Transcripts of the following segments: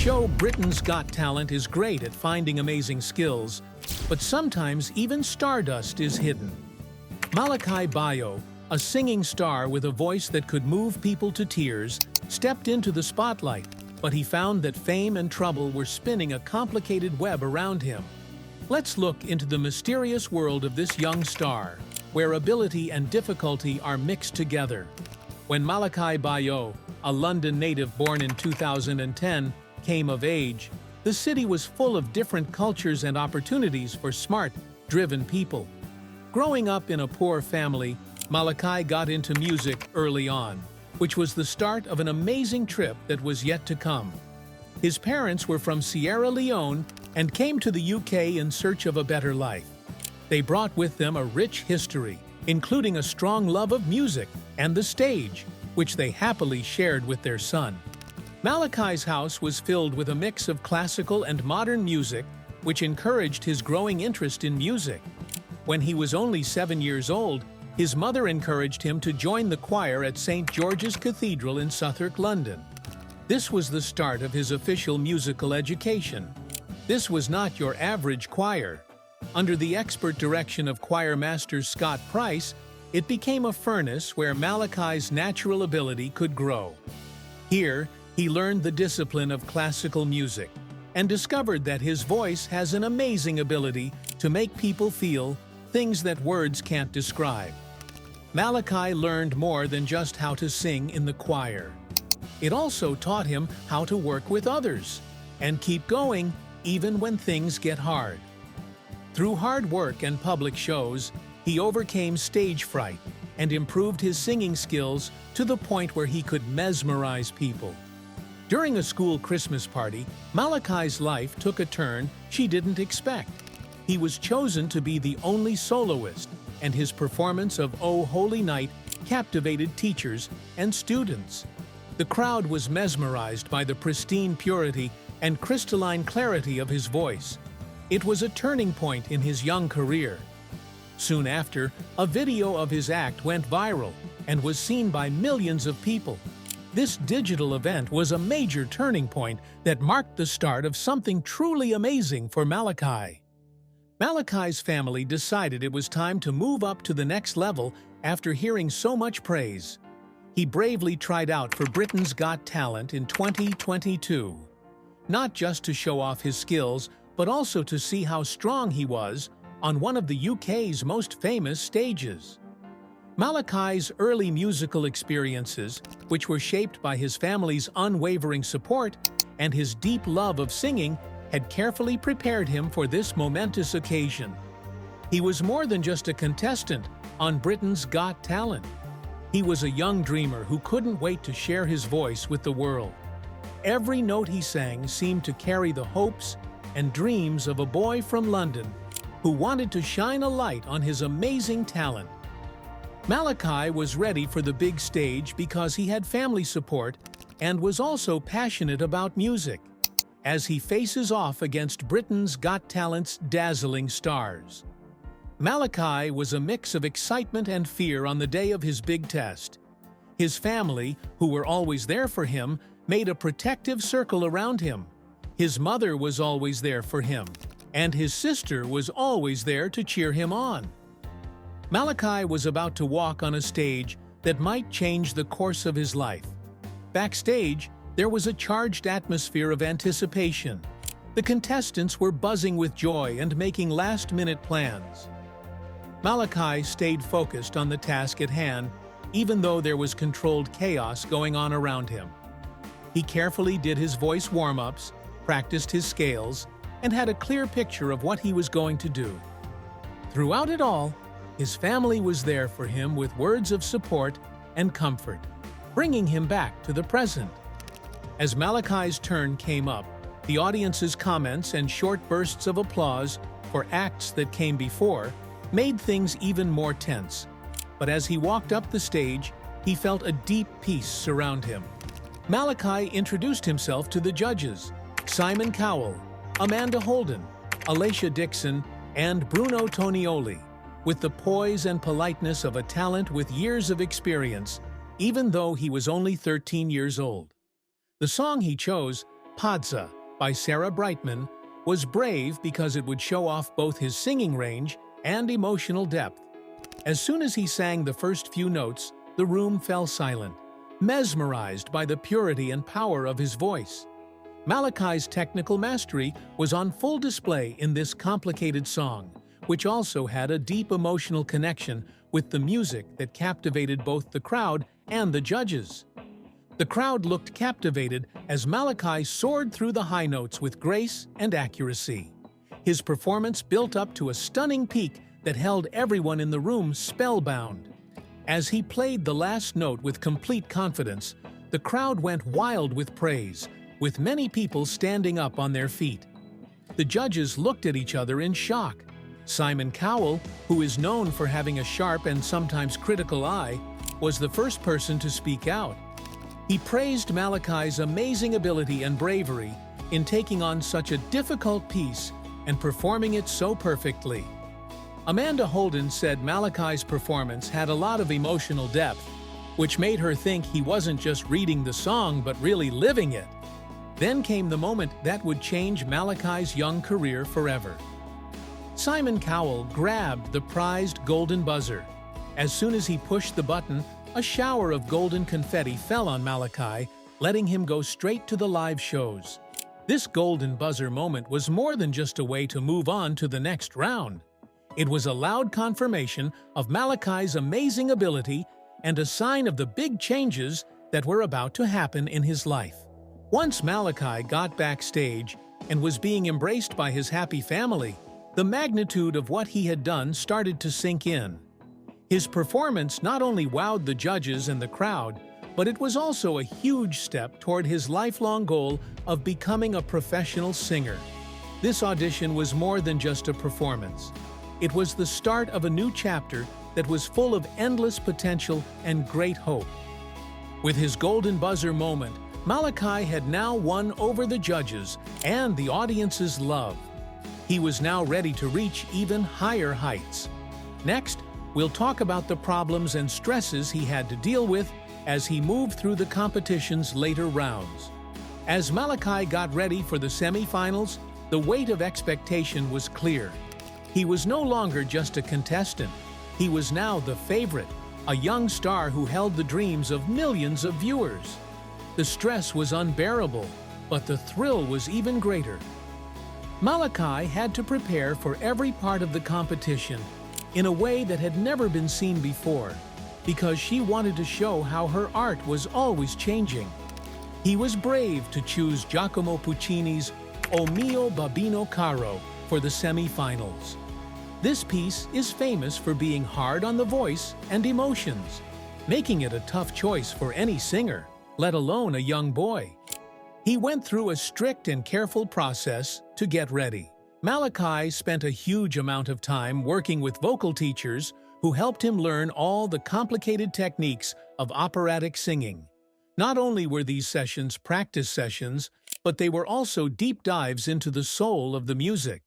show Britain's Got Talent is great at finding amazing skills, but sometimes even stardust is hidden. Malakai Bayoh, a singing star with a voice that could move people to tears, stepped into the spotlight, but he found that fame and trouble were spinning a complicated web around him. Let's look into the mysterious world of this young star, where ability and difficulty are mixed together. When Malakai Bayoh, a London native born in 2010, came of age, the city was full of different cultures and opportunities for smart, driven people. Growing up in a poor family, Malakai got into music early on, which was the start of an amazing trip that was yet to come. His parents were from Sierra Leone and came to the UK in search of a better life. They brought with them a rich history, including a strong love of music and the stage, which they happily shared with their son. Malakai's house was filled with a mix of classical and modern music, which encouraged his growing interest in music. When he was only 7 years old, his mother encouraged him to join the choir at St. George's Cathedral in Southwark, London. This was the start of his official musical education. This was not your average choir. Under the expert direction of choir master Scott Price, it became a furnace where Malakai's natural ability could grow. Here, he learned the discipline of classical music and discovered that his voice has an amazing ability to make people feel things that words can't describe. Malakai learned more than just how to sing in the choir. It also taught him how to work with others and keep going even when things get hard. Through hard work and public shows, he overcame stage fright and improved his singing skills to the point where he could mesmerize people. During a school Christmas party, Malakai's life took a turn she didn't expect. He was chosen to be the only soloist, and his performance of "O Holy Night" captivated teachers and students. The crowd was mesmerized by the pristine purity and crystalline clarity of his voice. It was a turning point in his young career. Soon after, a video of his act went viral and was seen by millions of people. This digital event was a major turning point that marked the start of something truly amazing for Malakai. Malakai's family decided it was time to move up to the next level after hearing so much praise. He bravely tried out for Britain's Got Talent in 2022, not just to show off his skills, but also to see how strong he was on one of the UK's most famous stages. Malakai's early musical experiences, which were shaped by his family's unwavering support and his deep love of singing, had carefully prepared him for this momentous occasion. He was more than just a contestant on Britain's Got Talent. He was a young dreamer who couldn't wait to share his voice with the world. Every note he sang seemed to carry the hopes and dreams of a boy from London who wanted to shine a light on his amazing talent. Malakai was ready for the big stage because he had family support and was also passionate about music, as he faces off against Britain's Got Talent's dazzling stars. Malakai was a mix of excitement and fear on the day of his big test. His family, who were always there for him, made a protective circle around him. His mother was always there for him, and his sister was always there to cheer him on. Malakai was about to walk on a stage that might change the course of his life. Backstage, there was a charged atmosphere of anticipation. The contestants were buzzing with joy and making last-minute plans. Malakai stayed focused on the task at hand, even though there was controlled chaos going on around him. He carefully did his voice warm-ups, practiced his scales, and had a clear picture of what he was going to do. Throughout it all, his family was there for him with words of support and comfort, bringing him back to the present. As Malakai's turn came up, the audience's comments and short bursts of applause for acts that came before made things even more tense. But as he walked up the stage, he felt a deep peace surround him. Malakai introduced himself to the judges: Simon Cowell, Amanda Holden, Alicia Dixon, and Bruno Tonioli, with the poise and politeness of a talent with years of experience, even though he was only 13 years old. The song he chose, Padza, by Sarah Brightman, was brave because it would show off both his singing range and emotional depth. As soon as he sang the first few notes, the room fell silent, mesmerized by the purity and power of his voice. Malakai's technical mastery was on full display in this complicated song, which also had a deep emotional connection with the music that captivated both the crowd and the judges. The crowd looked captivated as Malakai soared through the high notes with grace and accuracy. His performance built up to a stunning peak that held everyone in the room spellbound. As he played the last note with complete confidence, the crowd went wild with praise, with many people standing up on their feet. The judges looked at each other in shock. Simon Cowell, who is known for having a sharp and sometimes critical eye, was the first person to speak out. He praised Malakai's amazing ability and bravery in taking on such a difficult piece and performing it so perfectly. Amanda Holden said Malakai's performance had a lot of emotional depth, which made her think he wasn't just reading the song but really living it. Then came the moment that would change Malakai's young career forever. Simon Cowell grabbed the prized golden buzzer. As soon as he pushed the button, a shower of golden confetti fell on Malakai, letting him go straight to the live shows. This golden buzzer moment was more than just a way to move on to the next round. It was a loud confirmation of Malakai's amazing ability and a sign of the big changes that were about to happen in his life. Once Malakai got backstage and was being embraced by his happy family, the magnitude of what he had done started to sink in. His performance not only wowed the judges and the crowd, but it was also a huge step toward his lifelong goal of becoming a professional singer. This audition was more than just a performance. It was the start of a new chapter that was full of endless potential and great hope. With his golden buzzer moment, Malakai had now won over the judges and the audience's love. He was now ready to reach even higher heights. Next, we'll talk about the problems and stresses he had to deal with as he moved through the competition's later rounds. As Malakai got ready for the semi-finals, the weight of expectation was clear. He was no longer just a contestant. He was now the favorite, a young star who held the dreams of millions of viewers. The stress was unbearable, but the thrill was even greater. Malakai had to prepare for every part of the competition in a way that had never been seen before, because she wanted to show how her art was always changing. He was brave to choose Giacomo Puccini's O mio babbino caro for the semi-finals. This piece is famous for being hard on the voice and emotions, making it a tough choice for any singer, let alone a young boy. He went through a strict and careful process to get ready. Malakai spent a huge amount of time working with vocal teachers who helped him learn all the complicated techniques of operatic singing. Not only were these sessions practice sessions, but they were also deep dives into the soul of the music.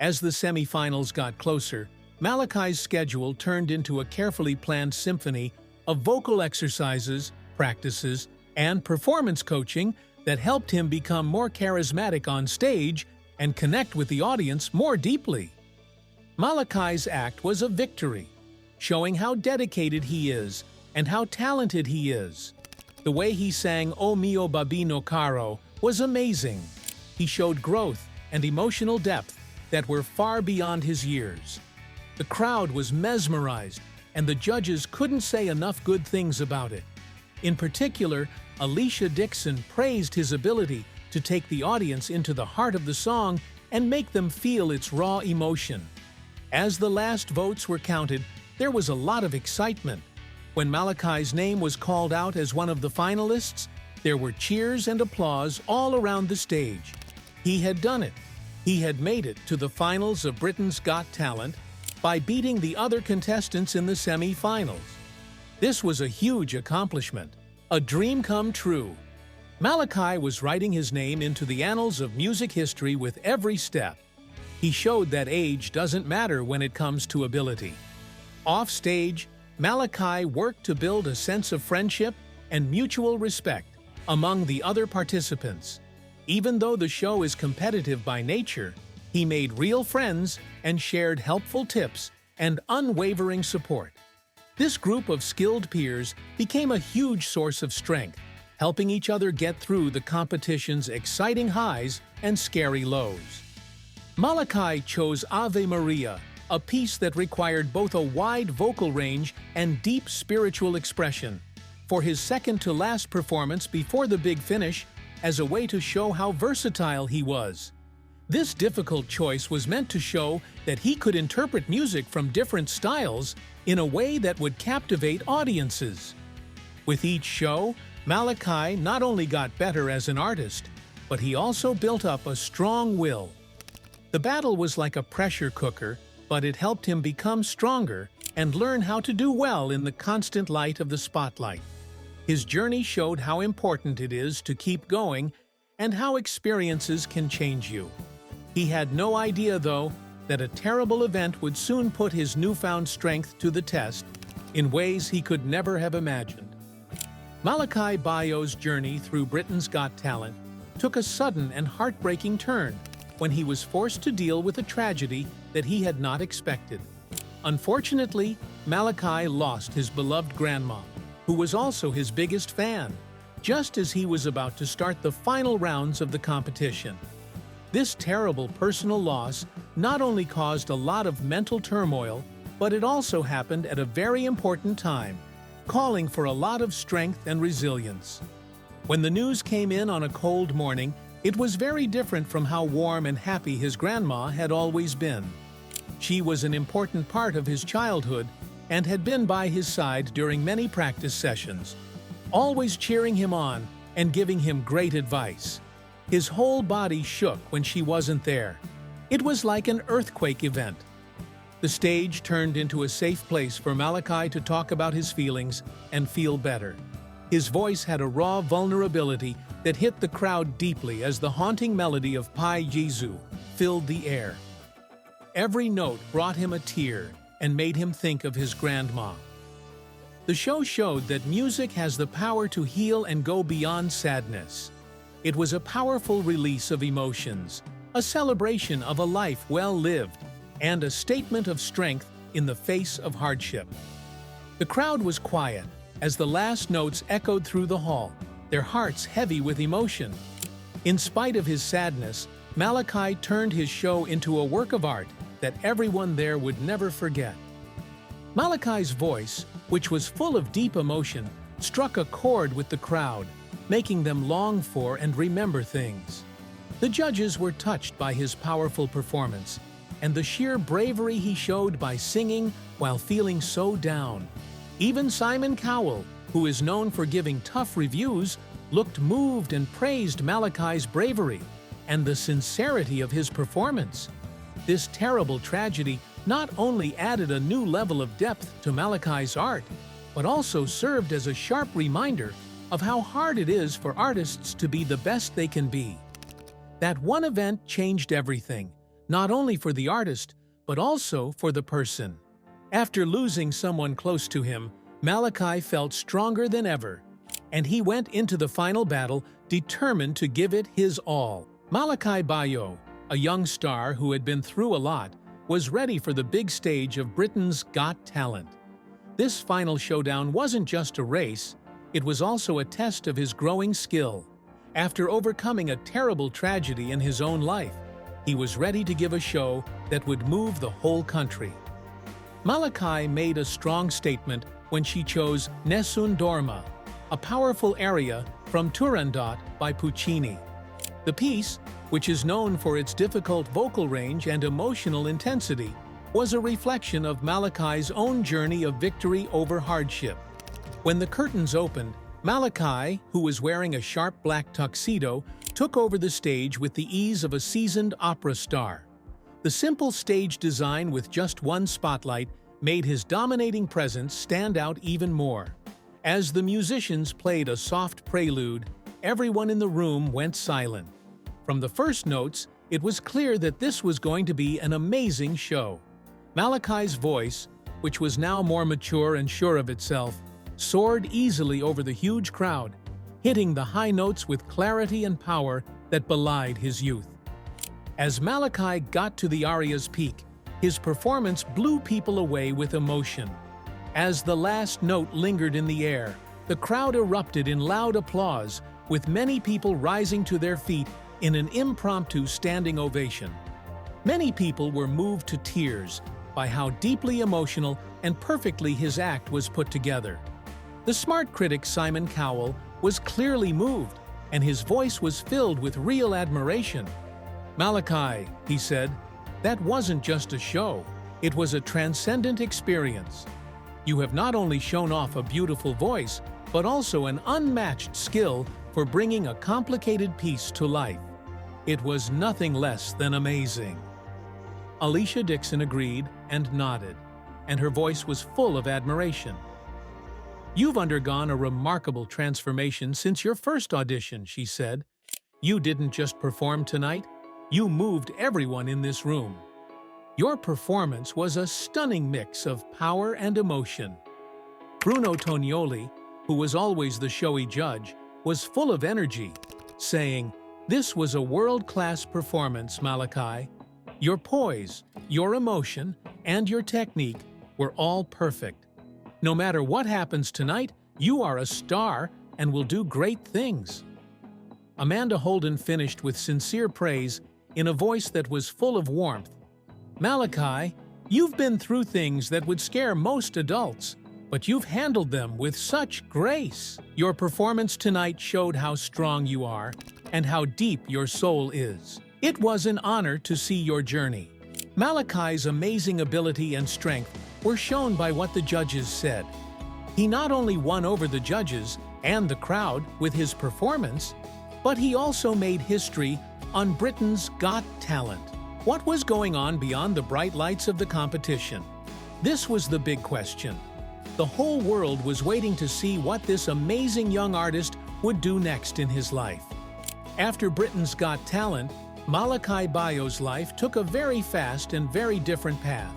As the semi-finals got closer, Malakai's schedule turned into a carefully planned symphony of vocal exercises, practices, and performance coaching that helped him become more charismatic on stage and connect with the audience more deeply. Malakai's act was a victory, showing how dedicated he is and how talented he is. The way he sang O mio babbino caro was amazing. He showed growth and emotional depth that were far beyond his years. The crowd was mesmerized, and the judges couldn't say enough good things about it. In particular, Alicia Dixon praised his ability to take the audience into the heart of the song and make them feel its raw emotion. As the last votes were counted, there was a lot of excitement. When Malakai's name was called out as one of the finalists, there were cheers and applause all around the stage. He had done it. He had made it to the finals of Britain's Got Talent by beating the other contestants in the semi-finals. This was a huge accomplishment, a dream come true. Malakai was writing his name into the annals of music history with every step. He showed that age doesn't matter when it comes to ability. Off stage, Malakai worked to build a sense of friendship and mutual respect among the other participants. Even though the show is competitive by nature, he made real friends and shared helpful tips and unwavering support. This group of skilled peers became a huge source of strength, helping each other get through the competition's exciting highs and scary lows. Malakai chose Ave Maria, a piece that required both a wide vocal range and deep spiritual expression, for his second-to-last performance before the big finish, as a way to show how versatile he was. This difficult choice was meant to show that he could interpret music from different styles in a way that would captivate audiences. With each show, Malakai not only got better as an artist, but he also built up a strong will. The battle was like a pressure cooker, but it helped him become stronger and learn how to do well in the constant light of the spotlight. His journey showed how important it is to keep going and how experiences can change you. He had no idea, though, that a terrible event would soon put his newfound strength to the test in ways he could never have imagined. Malakai Bayoh's journey through Britain's Got Talent took a sudden and heartbreaking turn when he was forced to deal with a tragedy that he had not expected. Unfortunately, Malakai lost his beloved grandma, who was also his biggest fan, just as he was about to start the final rounds of the competition. This terrible personal loss not only caused a lot of mental turmoil, but it also happened at a very important time, calling for a lot of strength and resilience. When the news came in on a cold morning, it was very different from how warm and happy his grandma had always been. She was an important part of his childhood and had been by his side during many practice sessions, always cheering him on and giving him great advice. His whole body shook when she wasn't there. It was like an earthquake event. The stage turned into a safe place for Malakai to talk about his feelings and feel better. His voice had a raw vulnerability that hit the crowd deeply as the haunting melody of Pai Jesu filled the air. Every note brought him a tear and made him think of his grandma. The show showed that music has the power to heal and go beyond sadness. It was a powerful release of emotions, a celebration of a life well lived, and a statement of strength in the face of hardship. The crowd was quiet as the last notes echoed through the hall, their hearts heavy with emotion. In spite of his sadness, Malakai turned his show into a work of art that everyone there would never forget. Malakai's voice, which was full of deep emotion, struck a chord with the crowd, making them long for and remember things. The judges were touched by his powerful performance and the sheer bravery he showed by singing while feeling so down. Even Simon Cowell, who is known for giving tough reviews, looked moved and praised Malakai's bravery and the sincerity of his performance. This terrible tragedy not only added a new level of depth to Malakai's art, but also served as a sharp reminder of how hard it is for artists to be the best they can be. That one event changed everything, not only for the artist, but also for the person. After losing someone close to him, Malakai felt stronger than ever, and he went into the final battle determined to give it his all. Malakai Bayoh, a young star who had been through a lot, was ready for the big stage of Britain's Got Talent. This final showdown wasn't just a race, it was also a test of his growing skill. After overcoming a terrible tragedy in his own life, he was ready to give a show that would move the whole country. Malakai made a strong statement when she chose Nessun Dorma, a powerful aria from Turandot by Puccini. The piece, which is known for its difficult vocal range and emotional intensity, was a reflection of Malakai's own journey of victory over hardship. When the curtains opened, Malakai, who was wearing a sharp black tuxedo, took over the stage with the ease of a seasoned opera star. The simple stage design with just one spotlight made his dominating presence stand out even more. As the musicians played a soft prelude, everyone in the room went silent. From the first notes, it was clear that this was going to be an amazing show. Malakai's voice, which was now more mature and sure of itself, soared easily over the huge crowd, hitting the high notes with clarity and power that belied his youth. As Malakai got to the aria's peak, his performance blew people away with emotion. As the last note lingered in the air, the crowd erupted in loud applause, with many people rising to their feet in an impromptu standing ovation. Many people were moved to tears by how deeply emotional and perfectly his act was put together. The smart critic Simon Cowell was clearly moved, and his voice was filled with real admiration. "Malakai," he said, "that wasn't just a show, it was a transcendent experience. You have not only shown off a beautiful voice, but also an unmatched skill for bringing a complicated piece to life. It was nothing less than amazing." Alicia Dixon agreed and nodded, and her voice was full of admiration. "You've undergone a remarkable transformation since your first audition," she said. "You didn't just perform tonight, you moved everyone in this room. Your performance was a stunning mix of power and emotion." Bruno Tonioli, who was always the showy judge, was full of energy, saying, "This was a world-class performance, Malakai. Your poise, your emotion, and your technique were all perfect. No matter what happens tonight, you are a star and will do great things." Amanda Holden finished with sincere praise in a voice that was full of warmth. "Malakai, you've been through things that would scare most adults, but you've handled them with such grace. Your performance tonight showed how strong you are and how deep your soul is. It was an honor to see your journey." Malakai's amazing ability and strength were shown by what the judges said. He not only won over the judges and the crowd with his performance, but he also made history on Britain's Got Talent. What was going on beyond the bright lights of the competition? This was the big question. The whole world was waiting to see what this amazing young artist would do next in his life. After Britain's Got Talent, Malakai Bayoh's life took a very fast and very different path.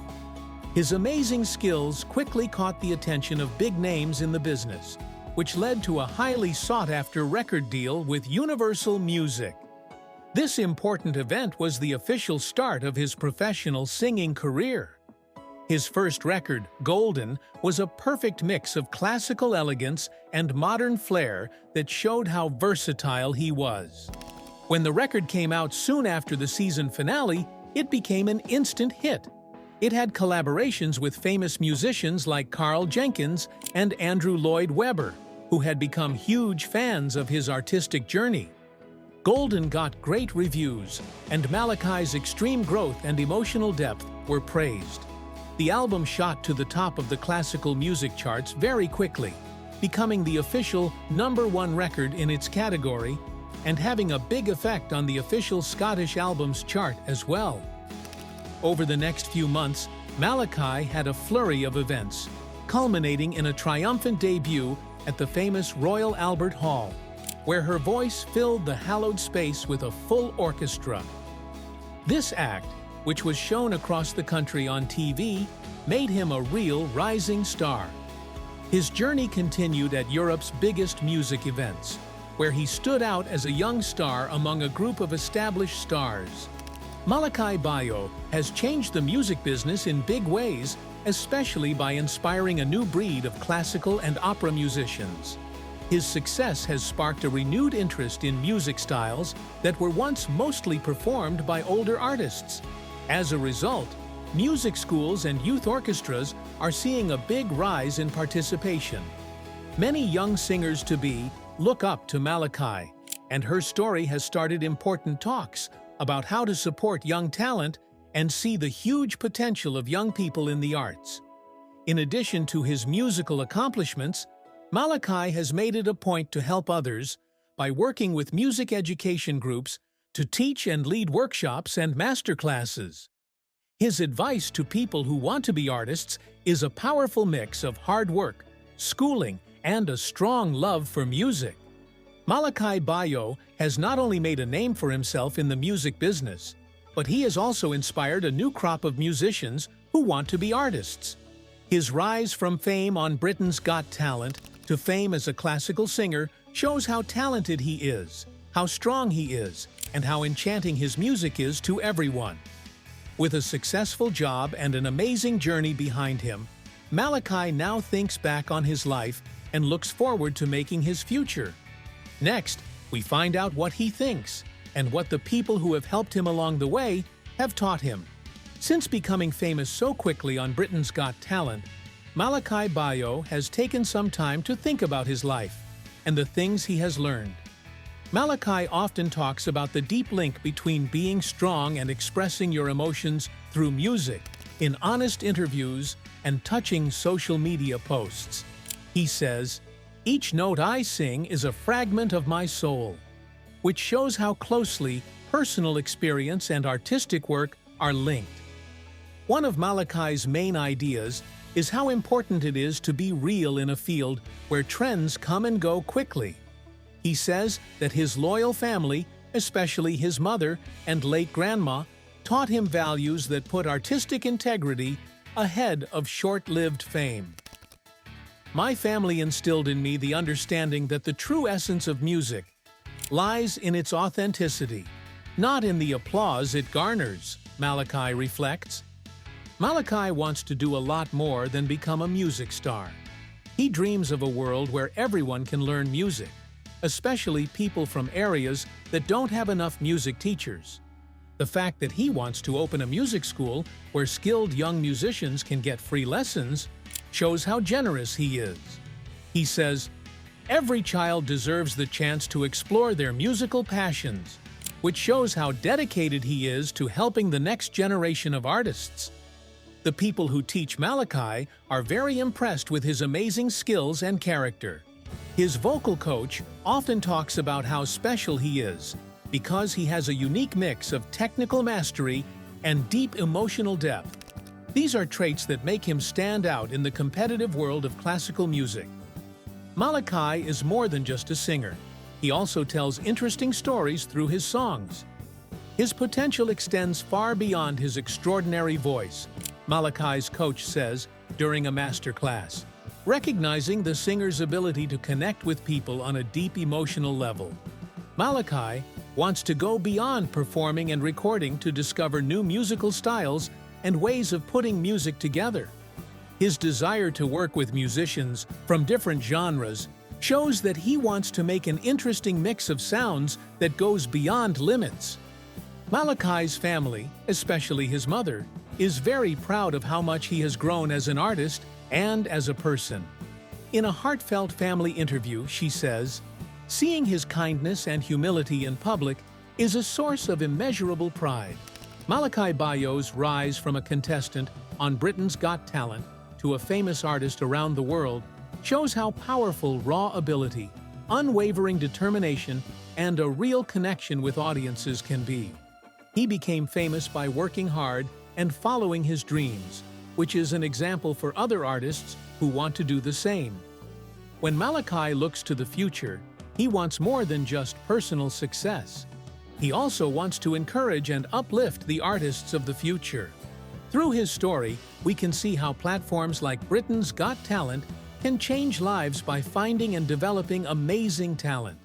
His amazing skills quickly caught the attention of big names in the business, which led to a highly sought-after record deal with Universal Music. This important event was the official start of his professional singing career. His first record, Golden, was a perfect mix of classical elegance and modern flair that showed how versatile he was. When the record came out soon after the season finale, it became an instant hit. It had collaborations with famous musicians like Carl Jenkins and Andrew Lloyd Webber, who had become huge fans of his artistic journey. Golden got great reviews, and Malakai's extreme growth and emotional depth were praised. The album shot to the top of the classical music charts very quickly, becoming the official #1 record in its category and having a big effect on the official Scottish albums chart as well. Over the next few months, Malakai had a flurry of events, culminating in a triumphant debut at the famous Royal Albert Hall, where her voice filled the hallowed space with a full orchestra. This act, which was shown across the country on TV, made him a real rising star. His journey continued at Europe's biggest music events, where he stood out as a young star among a group of established stars. Malakai Bayoh has changed the music business in big ways, especially by inspiring a new breed of classical and opera musicians. His success has sparked a renewed interest in music styles that were once mostly performed by older artists. As a result, music schools and youth orchestras are seeing a big rise in participation. Many young singers-to-be look up to Malakai, and her story has started important talks about how to support young talent and see the huge potential of young people in the arts. In addition to his musical accomplishments, Malakai has made it a point to help others by working with music education groups to teach and lead workshops and masterclasses. His advice to people who want to be artists is a powerful mix of hard work, schooling, and a strong love for music. Malakai Bayoh has not only made a name for himself in the music business, but he has also inspired a new crop of musicians who want to be artists. His rise from fame on Britain's Got Talent to fame as a classical singer shows how talented he is, how strong he is, and how enchanting his music is to everyone. With a successful job and an amazing journey behind him, Malakai now thinks back on his life and looks forward to making his future. Next, we find out what he thinks and what the people who have helped him along the way have taught him. Since becoming famous so quickly on Britain's Got Talent, Malakai Bayoh has taken some time to think about his life and the things he has learned. Malakai often talks about the deep link between being strong and expressing your emotions through music in honest interviews and touching social media posts. He says, "Each note I sing is a fragment of my soul," which shows how closely personal experience and artistic work are linked. One of Malakai's main ideas is how important it is to be real in a field where trends come and go quickly. He says that his loyal family, especially his mother and late grandma, taught him values that put artistic integrity ahead of short-lived fame. "My family instilled in me the understanding that the true essence of music lies in its authenticity, not in the applause it garners," Malakai reflects. Malakai wants to do a lot more than become a music star. He dreams of a world where everyone can learn music, especially people from areas that don't have enough music teachers. The fact that he wants to open a music school where skilled young musicians can get free lessons shows how generous he is. He says, "Every child deserves the chance to explore their musical passions," which shows how dedicated he is to helping the next generation of artists. The people who teach Malakai are very impressed with his amazing skills and character. His vocal coach often talks about how special he is because he has a unique mix of technical mastery and deep emotional depth. These are traits that make him stand out in the competitive world of classical music. Malakai is more than just a singer. He also tells interesting stories through his songs. His potential extends far beyond his extraordinary voice, Malakai's coach says during a master class, recognizing the singer's ability to connect with people on a deep emotional level. Malakai wants to go beyond performing and recording to discover new musical styles and ways of putting music together. His desire to work with musicians from different genres shows that he wants to make an interesting mix of sounds that goes beyond limits. Malakai's family, especially his mother, is very proud of how much he has grown as an artist and as a person. In a heartfelt family interview, she says, "Seeing his kindness and humility in public is a source of immeasurable pride." Malakai Bayoh's rise from a contestant on Britain's Got Talent to a famous artist around the world shows how powerful raw ability, unwavering determination, and a real connection with audiences can be. He became famous by working hard and following his dreams, which is an example for other artists who want to do the same. When Malakai looks to the future, he wants more than just personal success. He also wants to encourage and uplift the artists of the future. Through his story, we can see how platforms like Britain's Got Talent can change lives by finding and developing amazing talent.